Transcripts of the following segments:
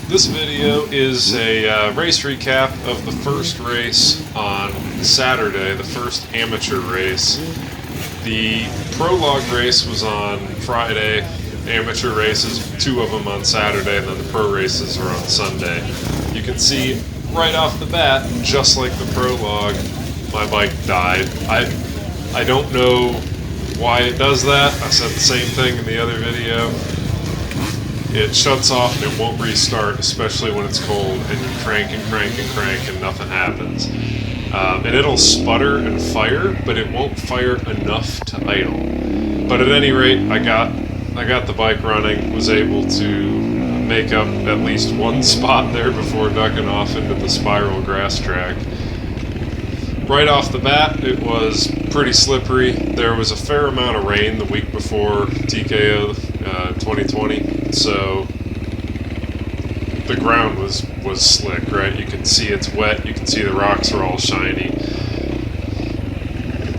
This video is a race recap of the first race on Saturday, the first amateur race. The prologue race was on Friday, amateur races, two of them on Saturday, and then the pro races are on Sunday. You can see right off the bat, just like the prologue, my bike died. I don't know why it does that. I said the same thing in the other video. It shuts off and it won't restart, especially when it's cold, and you crank and crank and crank and nothing happens. And it'll sputter and fire, but it won't fire enough to idle. But at any rate, I got the bike running, was able to make up at least one spot there before ducking off into the spiral grass track. Right off the bat, it was pretty slippery. There was a fair amount of rain the week before TKO 2020, so the ground was slick, right? You can see it's wet, you can see the rocks are all shiny.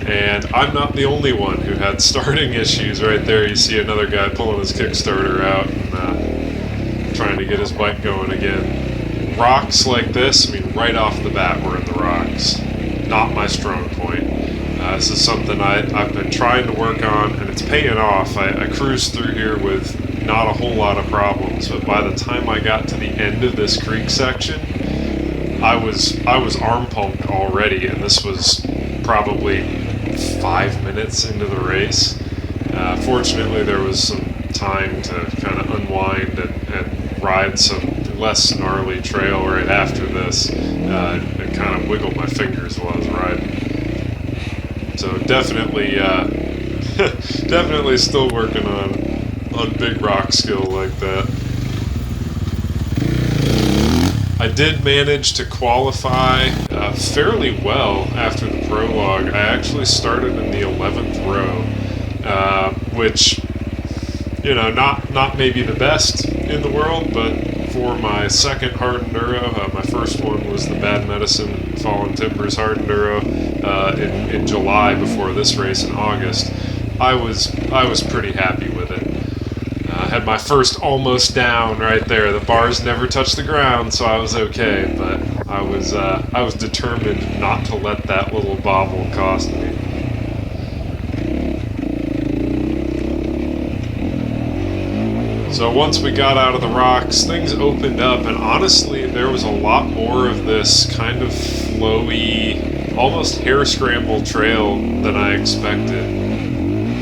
And I'm not the only one who had starting issues. Right there you see another guy pulling his Kickstarter out and trying to get his bike going again. Rocks like this, I mean, right off the bat we're in the rocks. Not my strong point. This is something I've been trying to work on, and it's paying off. I cruised through here with not a whole lot of problems, but by the time I got to the end of this creek section, I was arm pumped already, and this was probably 5 minutes into the race. Fortunately, there was some time to kind of unwind and ride some less gnarly trail right after this, and kind of wiggle my fingers while I was riding. So definitely still working on big rock skill like that. I did manage to qualify fairly well after the prologue. I actually started in the 11th row, which, you know, not maybe the best in the world, but for my second hard enduro, my first one was the Bad Medicine Fallen Timbers hard enduro in July before this race in August. I was pretty happy with it. I had my first almost down right there. The bars never touched the ground, so I was okay. But I was determined not to let that little bobble cost me. So once we got out of the rocks, things opened up, and honestly, there was a lot more of this kind of flowy, almost hair scramble trail than I expected.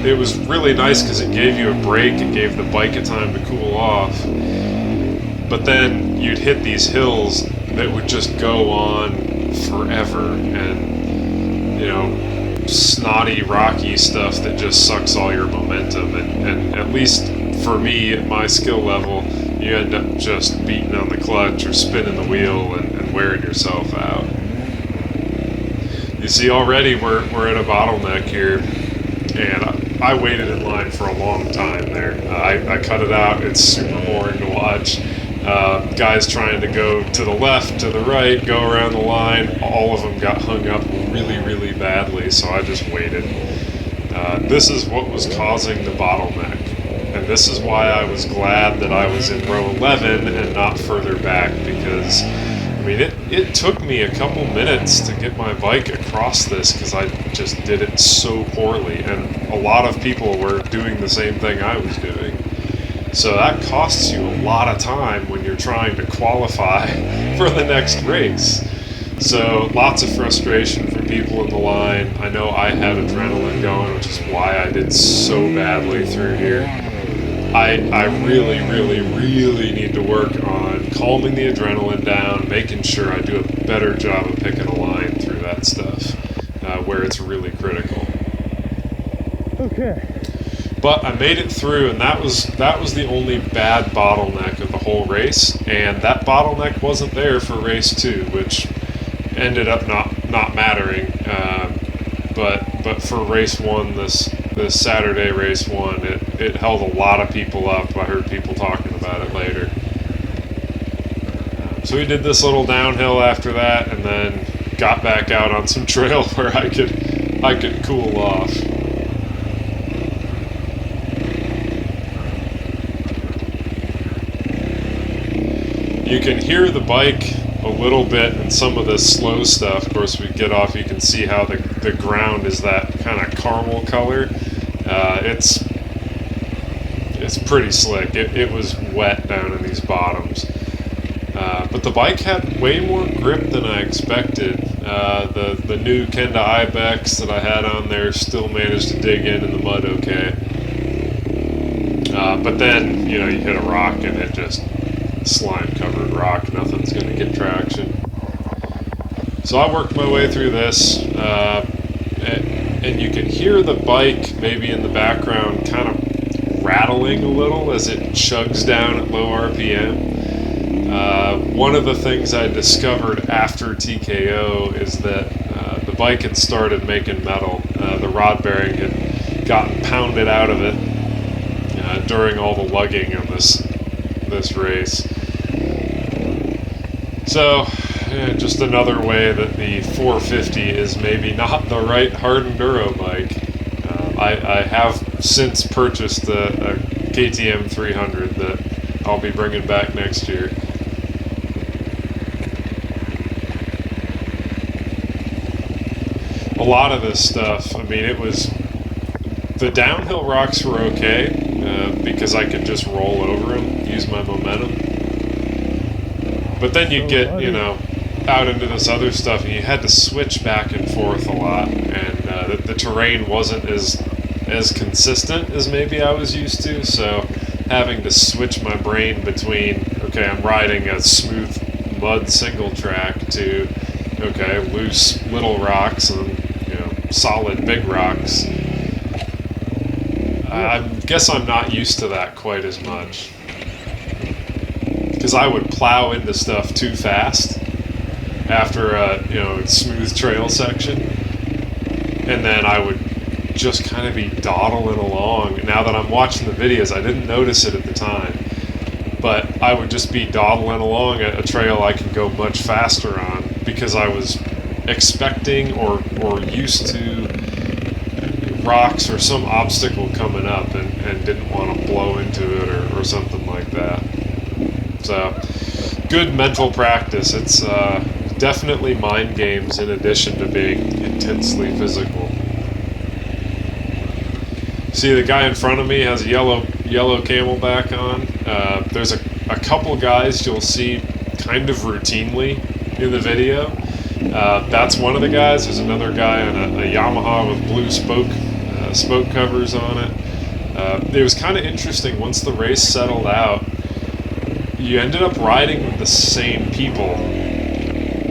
It was really nice because it gave you a break, it gave the bike a time to cool off, but then you'd hit these hills that would just go on forever, and, you know, snotty, rocky stuff that just sucks all your momentum, and at least for me, at my skill level, you end up just beating on the clutch or spinning the wheel and wearing yourself out. You see, already we're at a bottleneck here, and I waited in line for a long time there. I cut it out. It's super boring to watch. Guys trying to go to the left, to the right, go around the line. All of them got hung up really, really badly, so I just waited. This is what was causing the bottleneck. And this is why I was glad that I was in row 11 and not further back, because, I mean, it took me a couple minutes to get my bike across this because I just did it so poorly, and a lot of people were doing the same thing I was doing. So that costs you a lot of time when you're trying to qualify for the next race. So lots of frustration from people in the line. I know I had adrenaline going, which is why I did so badly through here. I really, really, really need to work on calming the adrenaline down, making sure I do a better job of picking a line through that stuff, where it's really critical. Okay. But I made it through, and that was the only bad bottleneck of the whole race, and that bottleneck wasn't there for race 2, which ended up not mattering. But for race 1, this Saturday race 1, it held a lot of people up. I heard people talking about it later. So we did this little downhill after that, and then got back out on some trail where I could cool off. You can hear the bike a little bit in some of the slow stuff. Of course, we get off, you can see how the ground is that kind of caramel color. It's pretty slick. It was wet down in these bottoms. But the bike had way more grip than I expected. The new Kenda Ibex that I had on there still managed to dig in the mud okay. But then, you hit a rock and it just slime-covered rock. Nothing's going to get traction. So I worked my way through this, and you can hear the bike maybe in the background kind of rattling a little as it chugs down at low RPM. One of the things I discovered after TKO is that the bike had started making metal. The rod bearing had gotten pounded out of it during all the lugging on this race. So, just another way that the 450 is maybe not the right hard enduro bike. I have since purchased a KTM 300 that I'll be bringing back next year. A lot of this stuff, I mean, the downhill rocks were okay because I could just roll over them, use my momentum. But then you get, out into this other stuff, and you had to switch back and forth a lot, and the terrain wasn't as consistent as maybe I was used to, so having to switch my brain between, okay, I'm riding a smooth mud single track to, okay, loose little rocks and, solid big rocks. I guess I'm not used to that quite as much. Because I would plow into stuff too fast after a smooth trail section, and then I would just kind of be dawdling along. Now that I'm watching the videos, I didn't notice it at the time, but I would just be dawdling along a trail I can go much faster on because I was expecting or used to rocks or some obstacle coming up and didn't want to blow into it or something like that. So, good mental practice. It's definitely mind games in addition to being intensely physical. See, the guy in front of me has a yellow Camelback on. There's a couple guys you'll see kind of routinely in the video. That's one of the guys. There's another guy on a Yamaha with blue spoke covers on it. It was kind of interesting. Once the race settled out, you ended up riding with the same people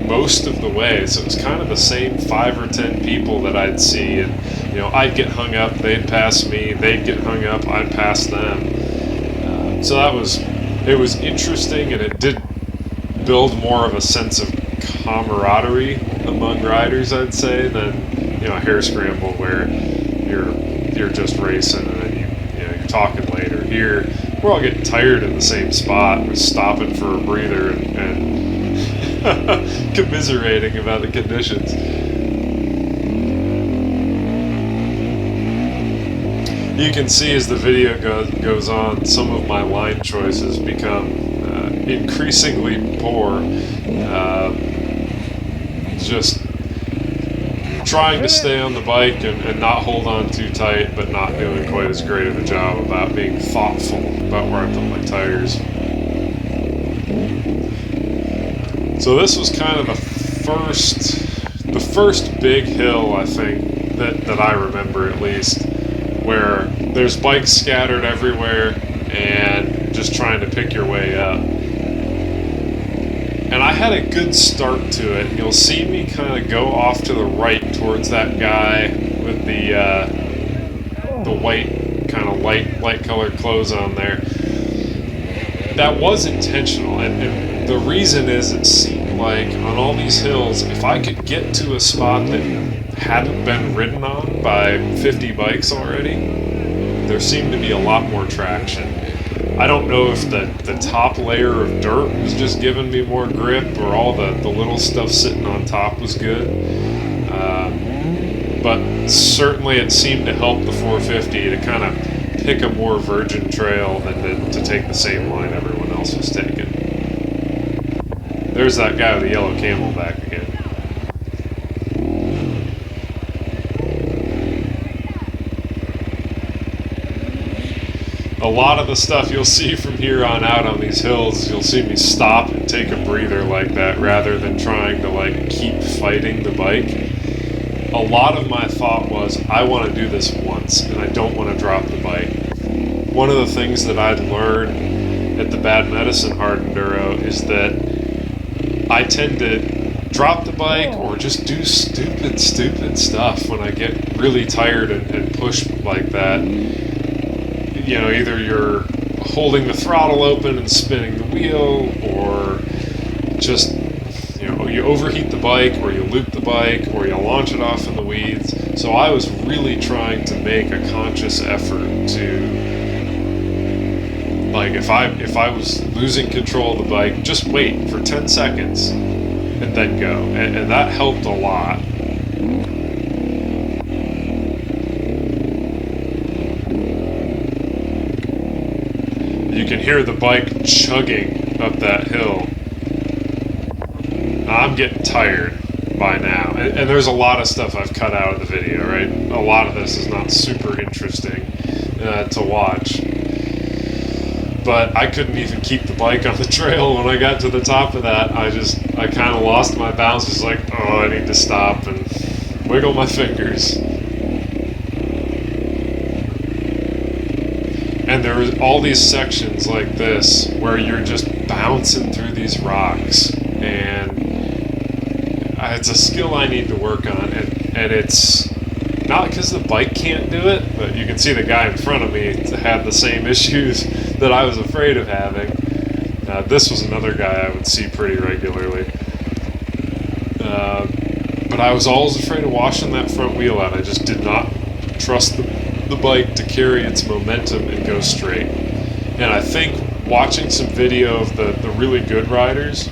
most of the way. So it was kind of the same 5 or 10 people that I'd see, and I'd get hung up, they'd pass me, they'd get hung up, I'd pass them. So it was interesting, and it did build more of a sense of camaraderie among riders, I'd say, than a hare scramble where you're just racing and then you're talking later. Here, we're all getting tired in the same spot. We're stopping for a breather and commiserating about the conditions. You can see as the video goes on, some of my line choices become increasingly poor. Just trying to stay on the bike and not hold on too tight, but not doing quite as great of a job about being thoughtful about where I put my tires. So this was kind of the first big hill, I think, that I remember at least, where there's bikes scattered everywhere and just trying to pick your way up. And I had a good start to it. You'll see me kind of go off to the right towards that guy with the white, kind of light colored clothes on there. That was intentional, and the reason is it seemed like on all these hills, if I could get to a spot that hadn't been ridden on by 50 bikes already, there seemed to be a lot more traction. I don't know if the top layer of dirt was just giving me more grip, or all the little stuff sitting on top was good. But certainly it seemed to help the 450 to kind of pick a more virgin trail than to take the same line everyone else was taking. there's that guy with the yellow camel back again. A lot of the stuff you'll see from here on out on these hills, you'll see me stop and take a breather like that rather than trying to like keep fighting the bike. A lot of my thought was, I want to do this once and I don't want to drop the bike. One of the things that I'd learned at the Bad Medicine Hard Enduro is that I tend to drop the bike or just do stupid stuff when I get really tired and pushed like that. You know, either you're holding the throttle open and spinning the wheel, or just, you know, you overheat the bike, or you loop the bike, or you launch it off in the weeds. So I was really trying to make a conscious effort to, like, if I was losing control of the bike, just wait for 10 seconds and then go. And that helped a lot. You can hear the bike chugging up that hill. I'm getting tired by now. And there's a lot of stuff I've cut out of the video, right? A lot of this is not super interesting to watch. But I couldn't even keep the bike on the trail when I got to the top of that. I kind of lost my balance. Just like, oh, I need to stop and wiggle my fingers. And there was all these sections like this where you're just bouncing through these rocks, and it's a skill I need to work on, and it's not because the bike can't do it, but you can see the guy in front of me had the same issues that I was afraid of having. This was another guy I would see pretty regularly. But I was always afraid of washing that front wheel out. I just did not trust the bike to carry its momentum and go straight. And I think watching some video of the really good riders,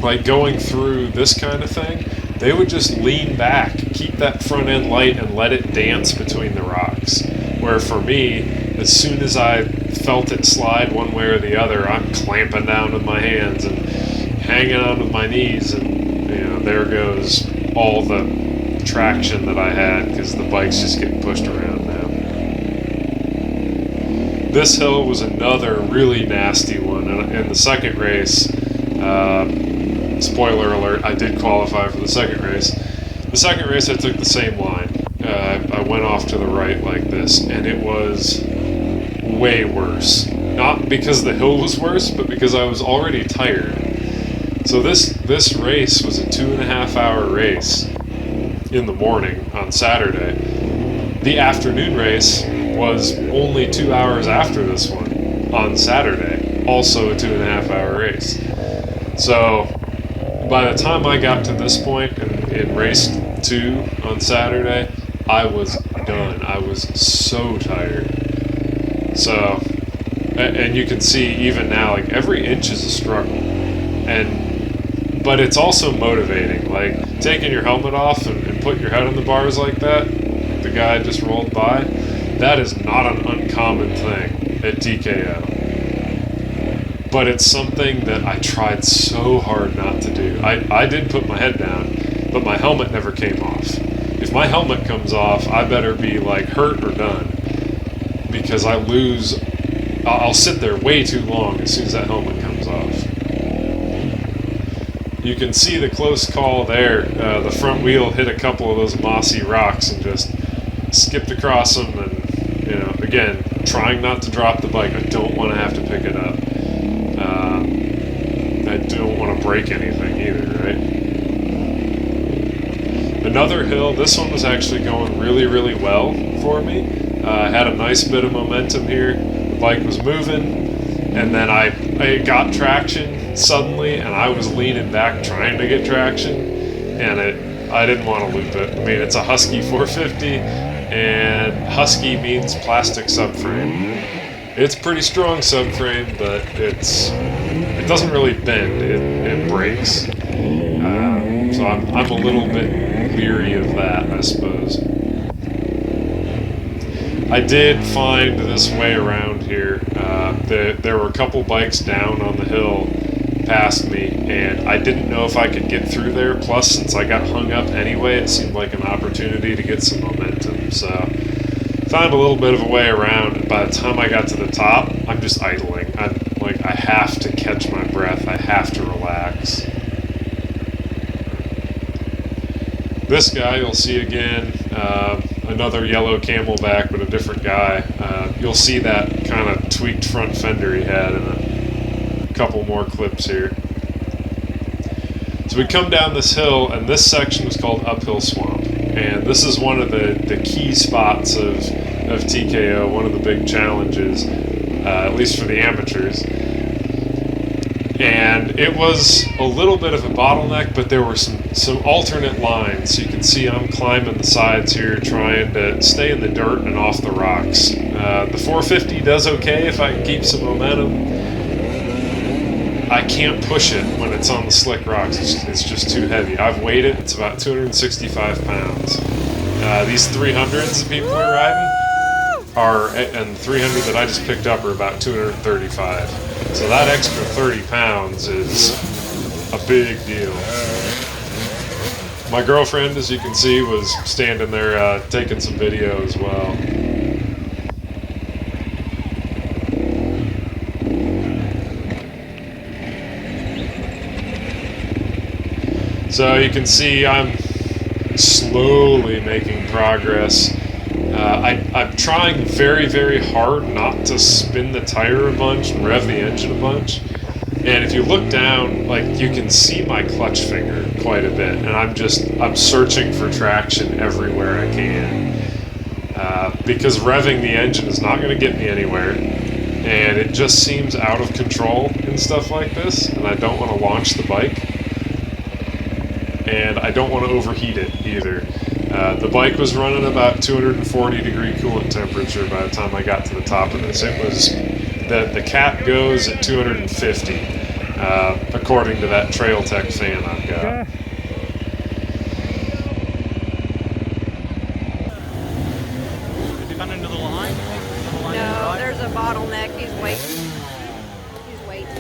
like going through this kind of thing, they would just lean back, keep that front end light, and let it dance between the rocks. Where for me, as soon as I felt it slide one way or the other, I'm clamping down with my hands and hanging on with my knees, and you know, there goes all the traction that I had because the bike's just getting pushed around now. This hill was another really nasty one. In the second race, spoiler alert, I did qualify for the second race. The second race I took the same line. I went off to the right like this, and it was way worse. Not because the hill was worse, but because I was already tired. So this race was a 2.5 hour race in the morning on Saturday. The afternoon race was only 2 hours after this one on Saturday, also a 2.5 hour race. So by the time I got to this point in race 2 on Saturday, I was done. I was so tired. So, and you can see even now, like every inch is a struggle. But it's also motivating. Like taking your helmet off and putting your head on the bars like that, the guy just rolled by, that is not an uncommon thing at TKO. But it's something that I tried so hard not to do. I did put my head down, but my helmet never came off. If my helmet comes off, I better be like hurt or done, because I'll sit there way too long as soon as that helmet comes off. You can see the close call there. The front wheel hit a couple of those mossy rocks and just skipped across them, and you know, again, trying not to drop the bike. I don't want to have to pick it up. I don't want to break anything either, right? Another hill, this one was actually going really, really well for me. I had a nice bit of momentum here. The bike was moving, and then I got traction suddenly, and I was leaning back trying to get traction, and I didn't want to loop it. I mean, it's a Husky 450, and Husky means plastic subframe. It's pretty strong subframe, but it doesn't really bend. It breaks. So I'm a little bit leery of that, I suppose. I did find this way around here. There were a couple bikes down on the hill past me, and I didn't know if I could get through there. Plus, since I got hung up anyway, it seemed like an opportunity to get some momentum. So, found a little bit of a way around, and by the time I got to the top, I'm just idling. I'm like, I have to catch my breath. I have to relax. This guy you'll see again, another yellow Camelback, but a different guy. You'll see that kind of tweaked front fender he had in a couple more clips here. So we come down this hill, and this section is called Uphill Swamp. And this is one of the key spots of TKO, one of the big challenges, at least for the amateurs. And it was a little bit of a bottleneck, but there were some alternate lines. So you can see I'm climbing the sides here, trying to stay in the dirt and off the rocks. The 450 does okay if I can keep some momentum. I can't push it when it's on the slick rocks. It's just too heavy. I've weighed it. It's about 265 pounds. These 300s that people are riding and the 300 that I just picked up are about 235. So that extra 30 pounds is a big deal. My girlfriend, as you can see, was standing there taking some video as well. So you can see I'm slowly making progress. I'm trying very, very hard not to spin the tire a bunch and rev the engine a bunch. And if you look down, like, you can see my clutch finger quite a bit, and I'm searching for traction everywhere I can. Because revving the engine is not going to get me anywhere, and it just seems out of control in stuff like this, and I don't want to launch the bike. And I don't want to overheat it either. The bike was running about 240 degree coolant temperature by the time I got to the top of this. It was, the cap goes at 250, according to that Trail Tech fan I've got. Did you run into the line? No, there's a bottleneck. He's waiting. He's waiting.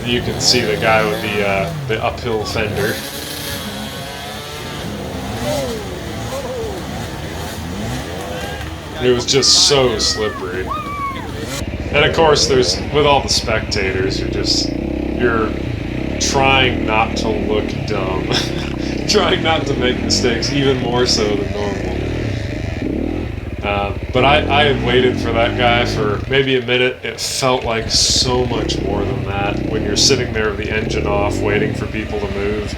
You can see the guy with the uphill fender. It was just so slippery. And of course, with all the spectators, you're trying not to look dumb. Trying not to make mistakes, even more so than normal. But I had waited for that guy for maybe a minute. It felt like so much more than that. When you're sitting there with the engine off, waiting for people to move,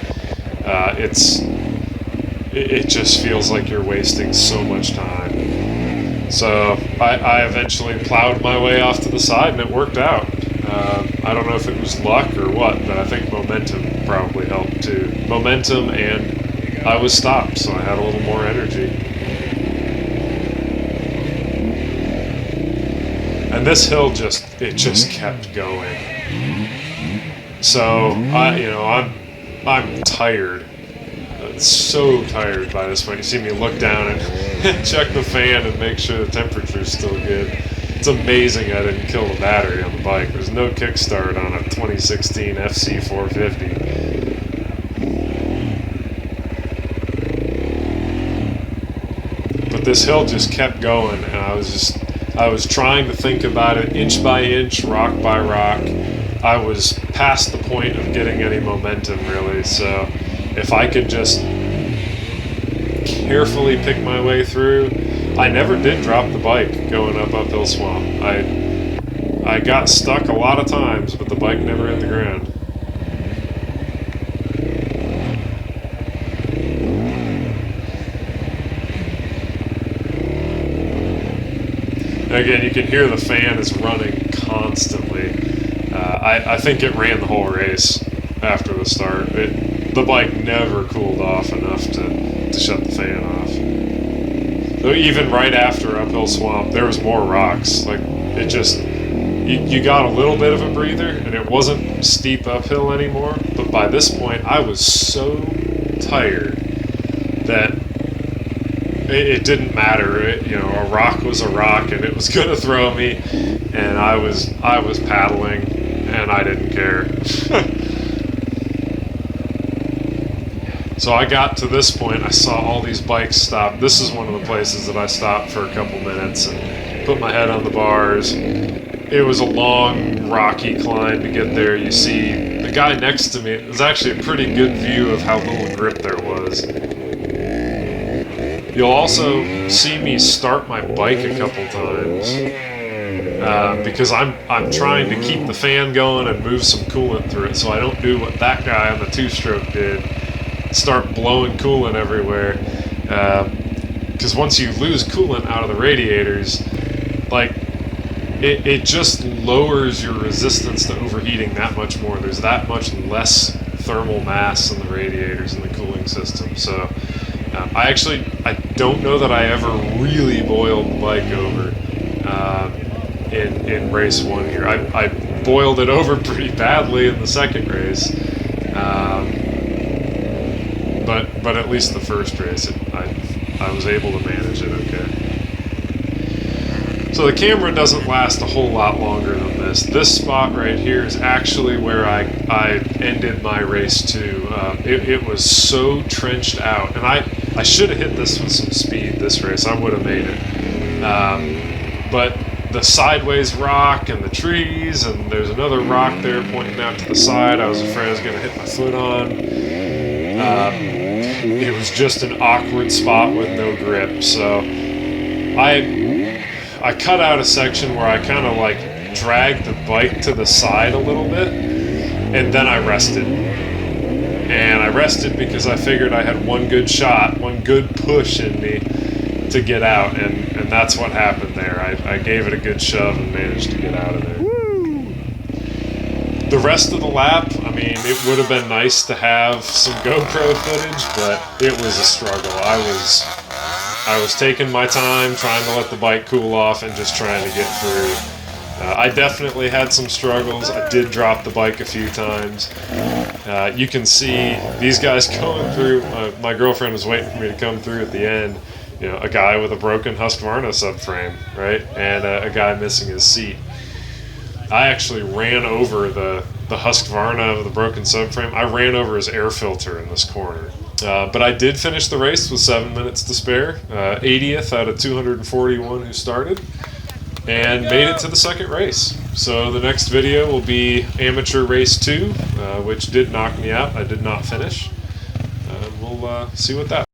it just feels like you're wasting so much time. So I eventually plowed my way off to the side, and it worked out. I don't know if it was luck or what, but I think momentum probably helped too. Momentum, and I was stopped, so I had a little more energy. And this hill just kept going. So I'm tired. So tired by this point. You see me look down and check the fan and make sure the temperature's still good. It's amazing I didn't kill the battery on the bike. There's no kickstart on a 2016 FC 450. But this hill just kept going, and I was trying to think about it inch by inch, rock by rock. I was past the point of getting any momentum, really, so if I could just carefully pick my way through. I never did drop the bike going up Uphill Swamp. I got stuck a lot of times, but the bike never hit the ground. Again, you can hear the fan is running constantly. I think it ran the whole race after the start. The bike never cooled off enough to shut the fan off. So even right after Uphill Swamp, there was more rocks. Like, it just, you got a little bit of a breather, and it wasn't steep uphill anymore. But by this point, I was so tired that it didn't matter. A rock was a rock, and it was gonna throw me, and I was paddling, and I didn't care. So I got to this point, I saw all these bikes stop. This is one of the places that I stopped for a couple minutes and put my head on the bars. It was a long, rocky climb to get there. You see the guy next to me, it was actually a pretty good view of how little grip there was. You'll also see me start my bike a couple times because I'm trying to keep the fan going and move some coolant through it, so I don't do what that guy on the two-stroke did, start blowing coolant everywhere. Because once you lose coolant out of the radiators, like it just lowers your resistance to overheating that much more. There's that much less thermal mass in the radiators in the cooling system. So I don't know that I ever really boiled the bike over in race 1 here. I boiled it over pretty badly in the second race. But at least the first race, I was able to manage it okay. So the camera doesn't last a whole lot longer than this. This spot right here is actually where I ended my race 2. It was so trenched out, and I should have hit this with some speed this race. I would have made it. But the sideways rock and the trees, and there's another rock there pointing out to the side. I was afraid I was going to hit my foot on. It was just an awkward spot with no grip, so I cut out a section where I kind of like dragged the bike to the side a little bit, and then I rested. And I rested because I figured I had one good shot, one good push in me to get out, and that's what happened there. I gave it a good shove and managed to get out of there. The rest of the lap, I mean, it would have been nice to have some GoPro footage, but it was a struggle. I was taking my time, trying to let the bike cool off and just trying to get through. I definitely had some struggles. I did drop the bike a few times. You can see these guys going through. My girlfriend was waiting for me to come through at the end. A guy with a broken Husqvarna subframe, right? And a guy missing his seat. I actually ran over the Husqvarna with the broken subframe. I ran over his air filter in this corner. But I did finish the race with 7 minutes to spare. 80th out of 241 who started. And made it to the second race. So the next video will be amateur race 2, which did knock me out. I did not finish. We'll see what that